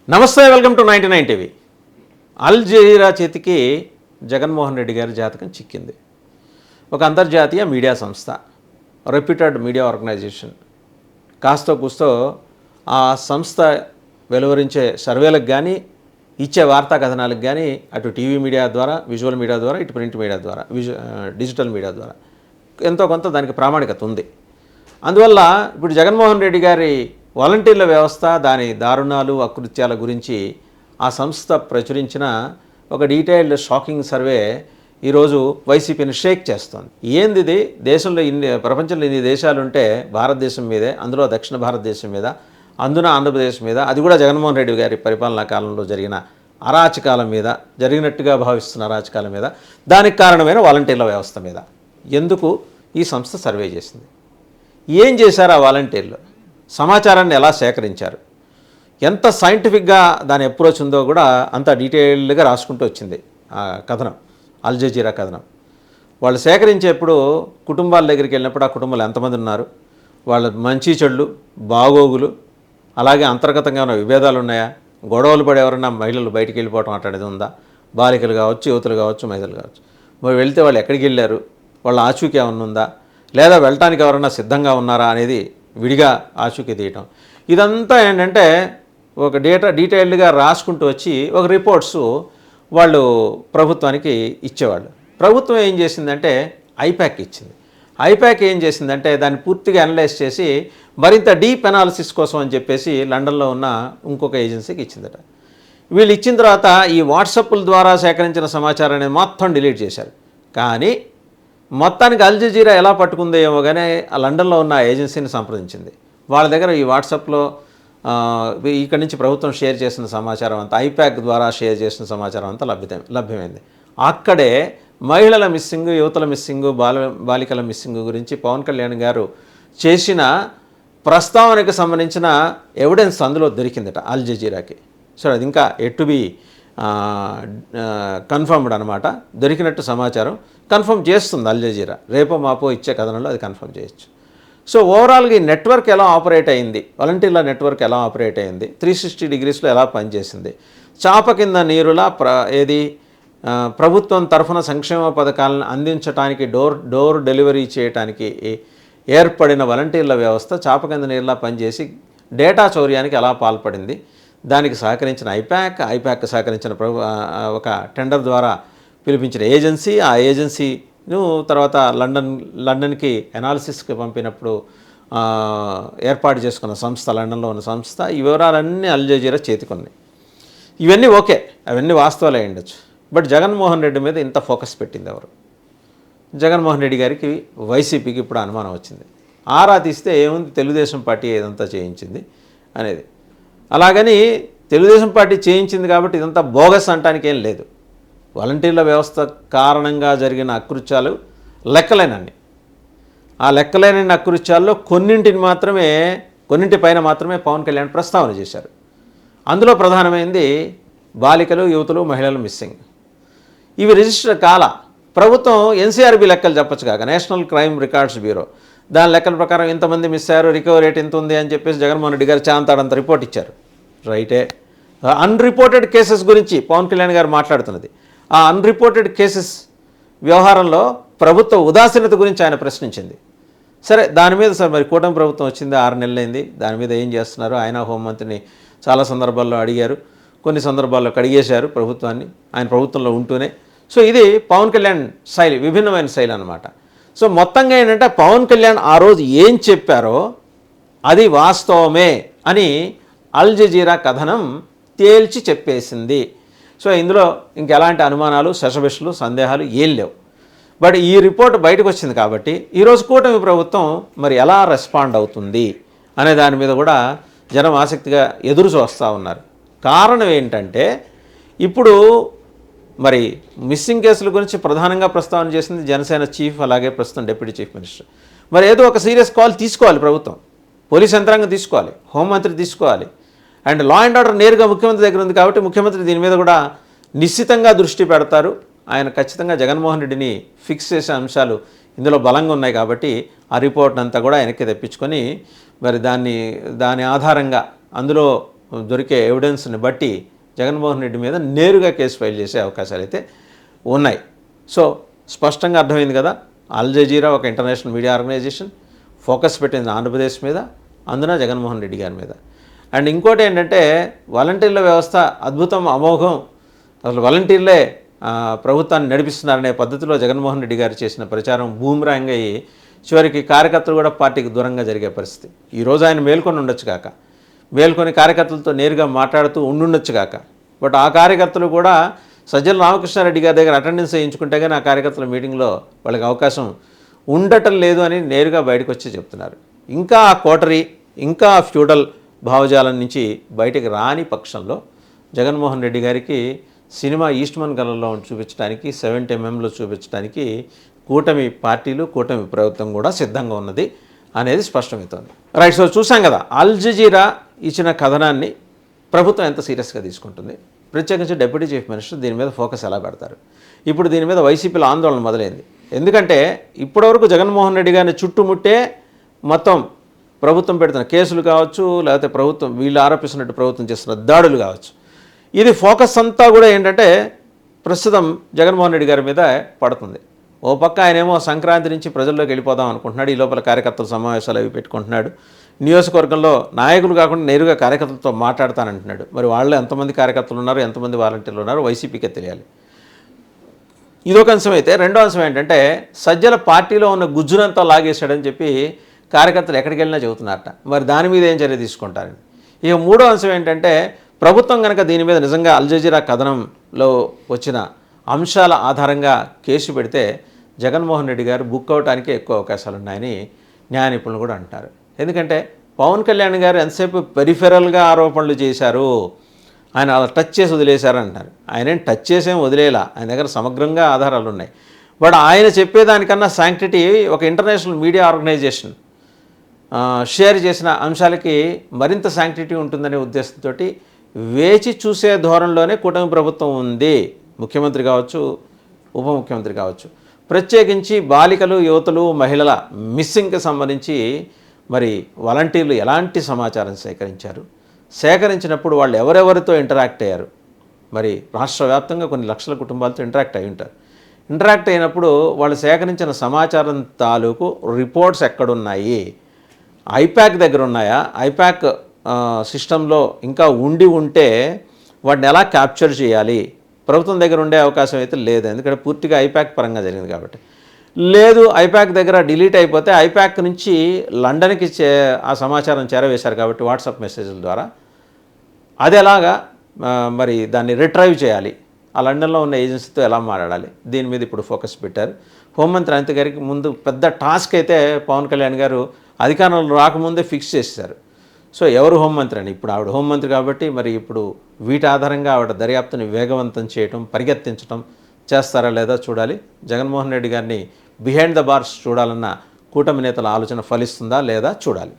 నమస్తే, welcome to 99 TV. Al Jazeera చేతికి జగన్మోహన్ రెడ్డి గారి జాతకం చిక్కింది. ఒక అంతర్జాతీయ మీడియా సంస్థ, రెప్యూటెడ్ మీడియా ఆర్గనైజేషన్. కాస్తో కూస్తో ఆ సంస్థ వెలువరించే సర్వేలకు కానీ, ఇచ్చే వార్తా కథనాలకు కానీ, అటు టీవీ మీడియా ద్వారా, విజువల్ మీడియా ద్వారా, ఇటు ప్రింట్ మీడియా ద్వారా, డిజిటల్ మీడియా ద్వారా ఎంతో కొంత దానికి ప్రామాణికత ఉంది. అందువల్ల ఇప్పుడు జగన్మోహన్ రెడ్డి గారి వాలంటీర్ల వ్యవస్థ, దాని దారుణాలు, అకృత్యాల గురించి ఆ సంస్థ ప్రచురించిన ఒక డీటెయిల్డ్ షాకింగ్ సర్వే ఈరోజు వైసీపీని షేక్ చేస్తోంది. ఏంది దేశంలో ప్రపంచంలో ఇన్ని దేశాలుంటే భారతదేశం మీదే, అందులో దక్షిణ భారతదేశం మీద, అందున ఆంధ్రప్రదేశ్ మీద, అది కూడా జగన్మోహన్ రెడ్డి గారి పరిపాలనా కాలంలో జరిగిన అరాచకాల మీద, జరిగినట్టుగా భావిస్తున్న అరాచకాల మీద, దానికి కారణమైన వాలంటీర్ల వ్యవస్థ మీద ఎందుకు ఈ సంస్థ సర్వే చేసింది? ఏం చేశారు ఆ వాలంటీర్లు? సమాచారాన్ని ఎలా సేకరించారు? ఎంత సైంటిఫిక్గా దాని అప్రోచ్ ఉందో కూడా అంత డీటెయిల్డ్గా రాసుకుంటూ వచ్చింది ఆ కథనం, అల్ జజీరా కథనం. వాళ్ళు సేకరించేప్పుడు కుటుంబాల దగ్గరికి వెళ్ళినప్పుడు ఆ కుటుంబాలు ఎంతమంది ఉన్నారు, వాళ్ళ మంచి చెడులు, బాగోగులు, అలాగే అంతర్గతంగా ఉన్న విభేదాలు ఉన్నాయా, గొడవలు పడి ఎవరైనా మహిళలు బయటికి వెళ్ళిపోవటం అట్లాంటిది ఉందా, బాలికలు కావచ్చు, యువతులు కావచ్చు, మహిళలు కావచ్చు, మరి వెళ్తే వాళ్ళు ఎక్కడికి వెళ్ళారు, వాళ్ళ ఆచూకీ ఏమన్నా ఉందా, లేదా వెళ్ళటానికి ఎవరైనా సిద్ధంగా ఉన్నారా అనేది విడిగా ఆచూకీ తీయటం. ఇదంతా ఏంటంటే ఒక డీటెయిల్డ్గా రాసుకుంటూ వచ్చి ఒక రిపోర్ట్స్ వాళ్ళు ప్రభుత్వానికి ఇచ్చేవాళ్ళు. ప్రభుత్వం ఏం చేసిందంటే ఐప్యాక్ ఇచ్చింది. ఐప్యాక్ ఏం చేసిందంటే దాన్ని పూర్తిగా అనలైజ్ చేసి మరింత డీప్ అనాలిసిస్ కోసం అని చెప్పేసి లండన్లో ఉన్న ఇంకొక ఏజెన్సీకి ఇచ్చిందట. వీళ్ళు ఇచ్చిన తర్వాత ఈ వాట్సాప్ల ద్వారా సేకరించిన సమాచారాన్ని మొత్తం డిలీట్ చేశారు. కానీ మొత్తానికి అల్ జజీరా ఎలా పట్టుకుందో ఏమో కానీ ఆ లండన్లో ఉన్న ఏజెన్సీని సంప్రదించింది. వాళ్ళ దగ్గర ఈ వాట్సాప్లో ఇక్కడి నుంచి ప్రభుత్వం షేర్ చేసిన సమాచారం అంతా, ఐప్యాక్ ద్వారా షేర్ చేసిన సమాచారం అంతా లభ్యమైంది. అక్కడే మహిళల మిస్సింగ్, యువతల మిస్సింగ్, బాలికల మిస్సింగ్ గురించి పవన్ కళ్యాణ్ గారు చేసిన ప్రస్తావనకు సంబంధించిన ఎవిడెన్స్ అందులో దొరికిందట అల్ జజీరాకి. సో అది ఇంకా ఎట్ బి కన్ఫర్మ్డ్ అనమాట. దొరికినట్టు సమాచారం కన్ఫర్మ్ చేస్తుంది అల్ జజీరా. రేపో మాపో ఇచ్చే కథనంలో అది కన్ఫర్మ్ చేయొచ్చు. సో ఓవరాల్గా ఈ నెట్వర్క్ ఎలా ఆపరేట్ అయింది, వాలంటీర్ల నెట్వర్క్ ఎలా ఆపరేట్ అయింది, 360 డిగ్రీస్లో ఎలా పనిచేసింది, చాప కింద నీరులా ప్రభుత్వం తరఫున సంక్షేమ పథకాలను అందించడానికి డోర్ డెలివరీ చేయడానికి ఏర్పడిన వాలంటీర్ల వ్యవస్థ చాప కింద నీరులా పనిచేసి డేటా చౌర్యానికి ఎలా పాల్పడింది, దానికి సహకరించిన ఐప్యాక్ సహకరించిన ఒక టెండర్ ద్వారా పిలిపించిన ఏజెన్సీ, ఆ ఏజెన్సీను తర్వాత లండన్కి అనాలిసిస్కి పంపినప్పుడు ఏర్పాటు చేసుకున్న సంస్థ, లండన్లో ఉన్న సంస్థ, ఈ వివరాలన్నీ అల్ జజీరా చేతికొన్నాయి. ఇవన్నీ ఓకే, అవన్నీ వాస్తవాలే ఉండొచ్చు. బట్ జగన్మోహన్ రెడ్డి మీద ఇంత ఫోకస్ పెట్టింది ఎవరు? జగన్మోహన్ రెడ్డి గారికి, వైసీపీకి ఇప్పుడు అనుమానం వచ్చింది. ఆరా తీస్తే ఏముంది, తెలుగుదేశం పార్టీ ఇదంతా చేయించింది అనేది. అలాగని తెలుగుదేశం పార్టీ చేయించింది కాబట్టి ఇదంతా బోగస్ అంటానికి ఏం లేదు. వాలంటీర్ల వ్యవస్థ కారణంగా జరిగిన అకృత్యాలు లెక్కలేనన్ని. ఆ లెక్కలేనన్ని అకృత్యాల్లో కొన్నింటిపైన మాత్రమే పవన్ కళ్యాణ్ ప్రస్తావన చేశారు. అందులో ప్రధానమైనది బాలికలు, యువతులు, మహిళలు మిస్సింగ్. ఇవి రిజిస్టర్ కాల. ప్రభుత్వం ఎన్సీఆర్బీ లెక్కలు చెప్పచ్చు కాక, నేషనల్ క్రైమ్ రికార్డ్స్ బ్యూరో, దాని లెక్కల ప్రకారం ఇంతమంది మిస్ అయ్యారు, రికవరీ రేట్ ఎంత ఉంది అని చెప్పేసి జగన్మోహన్ రెడ్డి గారు చాంతాడంత రిపోర్ట్ ఇచ్చారు. రైటే. అన్రిపోర్టెడ్ కేసెస్ గురించి పవన్ కళ్యాణ్ గారు మాట్లాడుతున్నది. ఆ అన్రిపోర్టెడ్ కేసెస్ వ్యవహారంలో ప్రభుత్వ ఉదాసీనత గురించి ఆయన ప్రశ్నించింది. సరే, దాని మీద సార్ మరి కూటమి ప్రభుత్వం వచ్చింది, 6 నెలలైంది, దాని మీద ఏం చేస్తున్నారు? ఆయన హోంమంత్రిని చాలా సందర్భాల్లో అడిగారు, కొన్ని సందర్భాల్లో కడిగేశారు ప్రభుత్వాన్ని, ఆయన ప్రభుత్వంలో ఉంటూనే. సో ఇది పవన్ కళ్యాణ్ శైలి, విభిన్నమైన శైలి అనమాట. సో మొత్తంగా ఏంటంటే పవన్ కళ్యాణ్ ఆ రోజు ఏం చెప్పారో అది వాస్తవమే అని అల్ జజీరా కథనం తేల్చి చెప్పేసింది. సో ఇందులో ఇంకెలాంటి అనుమానాలు, శషబిషలు, సందేహాలు ఏం లేవు. బట్ ఈ రిపోర్ట్ బయటకు వచ్చింది కాబట్టి ఈరోజు కూటమి ప్రభుత్వం మరి ఎలా రెస్పాండ్ అవుతుంది అనే దాని మీద కూడా జనం ఆసక్తిగా ఎదురు చూస్తూ ఉన్నారు. కారణం ఏంటంటే ఇప్పుడు మరి మిస్సింగ్ కేసుల గురించి ప్రధానంగా ప్రస్తావన చేసింది జనసేన చీఫ్, అలాగే ప్రస్తుతం డిప్యూటీ చీఫ్ మినిస్టర్. మరి ఏదో ఒక సీరియస్ కాల్ తీసుకోవాలి ప్రభుత్వం, పోలీస్ యంత్రాంగం తీసుకోవాలి, హోంమంత్రి తీసుకోవాలి. అండ్ లా అండ్ ఆర్డర్ నేరుగా ముఖ్యమంత్రి దగ్గర ఉంది కాబట్టి ముఖ్యమంత్రి దీని మీద కూడా నిశ్చితంగా దృష్టి పెడతారు. ఆయన ఖచ్చితంగా జగన్మోహన్ రెడ్డిని ఫిక్స్ చేసే అంశాలు ఇందులో బలంగా ఉన్నాయి కాబట్టి ఆ రిపోర్ట్ అంతా కూడా వెనక్కి తెప్పించుకొని మరి దాని ఆధారంగా అందులో దొరికే ఎవిడెన్స్ని బట్టి జగన్మోహన్ రెడ్డి మీద నేరుగా కేసు ఫైల్ చేసే అవకాశాలు అయితే ఉన్నాయి. సో స్పష్టంగా అర్థమైంది కదా, అల్ జజీరా ఒక ఇంటర్నేషనల్ మీడియా ఆర్గనైజేషన్, ఫోకస్ పెట్టింది ఆంధ్రప్రదేశ్ మీద, అందున జగన్మోహన్ రెడ్డి గారి మీద. అండ్ ఇంకోటి ఏంటంటే వాలంటీర్ల వ్యవస్థ అద్భుతం, అమోఘం, అసలు వాలంటీర్లే ప్రభుత్వాన్ని నడిపిస్తున్నారనే పద్ధతిలో జగన్మోహన్ రెడ్డి గారు చేసిన ప్రచారం బూమ్రాంగ్ అయ్యి చివరికి కార్యకర్తలు కూడా పార్టీకి దూరంగా జరిగే పరిస్థితి. ఈరోజు ఆయన మేల్కొని ఉండొచ్చు కాక, మేల్కొని కార్యకర్తలతో నేరుగా మాట్లాడుతూ ఉండుండొచ్చు కాక, బట్ ఆ కార్యకర్తలు కూడా సజ్జల రామకృష్ణారెడ్డి గారి దగ్గర అటెండెన్స్ వేయించుకుంటే కానీ ఆ కార్యకర్తల మీటింగ్లో వాళ్ళకి అవకాశం ఉండటం లేదు అని నేరుగా బయటకు వచ్చి చెప్తున్నారు. ఇంకా ఆ కోటరీ, ఇంకా ఆ ఫ్యూడల్ భావజాలం నుంచి బయటకు రాని పక్షంలో జగన్మోహన్ రెడ్డి గారికి సినిమా ఈస్ట్మన్ కలర్లో చూపించడానికి, 70mm చూపించడానికి కూటమి పార్టీలు, కూటమి ప్రభుత్వం కూడా సిద్ధంగా ఉన్నది అనేది స్పష్టమవుతోంది. రైట్, సో చూసాం కదా అల్ జజీరా ఇచ్చిన కథనాన్ని ప్రభుత్వం ఎంత సీరియస్గా తీసుకుంటుంది, ప్రత్యేకించి డిప్యూటీ చీఫ్ మినిస్టర్ దీని మీద ఫోకస్ ఎలా పెడతారు. ఇప్పుడు దీని మీద వైసీపీలో ఆందోళన మొదలైంది. ఎందుకంటే ఇప్పటివరకు జగన్మోహన్ రెడ్డి గారిని చుట్టుముట్టే మొత్తం ప్రభుత్వం పెడుతున్న కేసులు కావచ్చు, లేకపోతే ప్రభుత్వం వీళ్ళు ఆరోపిస్తున్నట్టు ప్రభుత్వం చేస్తున్న దాడులు కావచ్చు, ఇది ఫోకస్ అంతా కూడా ఏంటంటే ప్రస్తుతం జగన్మోహన్ రెడ్డి గారి మీద పడుతుంది. ఓ పక్క ఆయనేమో సంక్రాంతి నుంచి ప్రజల్లోకి వెళ్ళిపోదాం అనుకుంటున్నాడు, ఈ లోపల కార్యకర్తల సమావేశాలు అవి పెట్టుకుంటున్నాడు, నియోజకవర్గంలో నాయకులు కాకుండా నేరుగా కార్యకర్తలతో మాట్లాడతానంటున్నాడు. మరి వాళ్ళు ఎంతమంది కార్యకర్తలు ఉన్నారు, ఎంతమంది వాలంటీర్లు ఉన్నారు వైసీపీకే తెలియాలి. ఇదొక అంశం అయితే, రెండో అంశం ఏంటంటే సజ్జల పార్టీలో ఉన్న గుజ్జునంతా లాగేశాడని చెప్పి కార్యకర్తలు ఎక్కడికి వెళ్ళినా చెబుతున్నారట. మరి దాని మీద ఏం చర్య తీసుకుంటారని. ఇక మూడో అంశం ఏంటంటే ప్రభుత్వం కనుక దీని మీద నిజంగా అల్ జజీరా కథనంలో వచ్చిన అంశాల ఆధారంగా కేసు పెడితే జగన్మోహన్ రెడ్డి గారు బుక్ అవటానికి ఎక్కువ అవకాశాలు ఉన్నాయని న్యాయ నిపుణులు కూడా అంటారు. ఎందుకంటే పవన్ కళ్యాణ్ గారు ఎంతసేపు పెరిఫెరల్గా ఆరోపణలు చేశారు, ఆయన అలా టచ్ చేసి వదిలేశారు అంటారు. ఆయన ఏం టచ్ చేసేం వదిలేలా, ఆయన దగ్గర సమగ్రంగా ఆధారాలు ఉన్నాయి. బట్ ఆయన చెప్పేదానికన్నా శాంక్టిటీ ఒక ఇంటర్నేషనల్ మీడియా ఆర్గనైజేషన్ షేర్ చేసిన అంశాలకి మరింత శాంక్టిటీ ఉంటుందనే ఉద్దేశంతో వేచి చూసే ధోరణిలోనే కూటమి ప్రభుత్వం ఉంది. ముఖ్యమంత్రి కావచ్చు, ఉప ముఖ్యమంత్రి కావచ్చు. ప్రత్యేకించి బాలికలు, యువతులు, మహిళల మిస్సింగ్కి సంబంధించి మరి వాలంటీర్లు ఎలాంటి సమాచారం సేకరించారు, సేకరించినప్పుడు వాళ్ళు ఎవరెవరితో ఇంటరాక్ట్ అయ్యారు, మరి రాష్ట్ర వ్యాప్తంగా కొన్ని లక్షల కుటుంబాలతో ఇంటరాక్ట్ అయి ఉంటారు. ఇంటరాక్ట్ అయినప్పుడు వాళ్ళు సేకరించిన సమాచారం తాలూకు రిపోర్ట్స్ ఎక్కడున్నాయి, ఐప్యాక్ దగ్గర ఉన్నాయా, ఐప్యాక్ సిస్టంలో ఇంకా ఉంటే వాటిని ఎలా క్యాప్చర్ చేయాలి, ప్రభుత్వం దగ్గర ఉండే అవకాశం అయితే లేదు, ఎందుకంటే పూర్తిగా ఐప్యాక్ పరంగా జరిగింది కాబట్టి. లేదు, ఐప్యాక్ దగ్గర డిలీట్ అయిపోతే ఐప్యాక్ నుంచి లండన్కి ఆ సమాచారం చేరవేశారు కాబట్టి వాట్సాప్ మెసేజ్ల ద్వారా అది ఎలాగా మరి దాన్ని రిట్రైవ్ చేయాలి, ఆ లండన్లో ఉన్న ఏజెన్సీతో ఎలా మాట్లాడాలి, దీని మీద ఇప్పుడు ఫోకస్ పెట్టారు. హోంమంత్రి అనిత గారికి ముందు పెద్ద టాస్క్ అయితే పవన్ కళ్యాణ్ గారు అధికారంలో రాకముందే ఫిక్స్ చేశారు. సో ఎవరు హోంమంత్రి అని, ఇప్పుడు ఆవిడ హోంమంత్రి కాబట్టి మరి ఇప్పుడు వీటి ఆధారంగా ఆవిడ దర్యాప్తుని వేగవంతం చేయటం, పరిగెత్తించడం చేస్తారా లేదా చూడాలి. జగన్మోహన్ రెడ్డి గారిని బిహైండ్ ద బార్స్ చూడాలన్న కూటమి నేతల ఆలోచన ఫలిస్తుందా లేదా చూడాలి.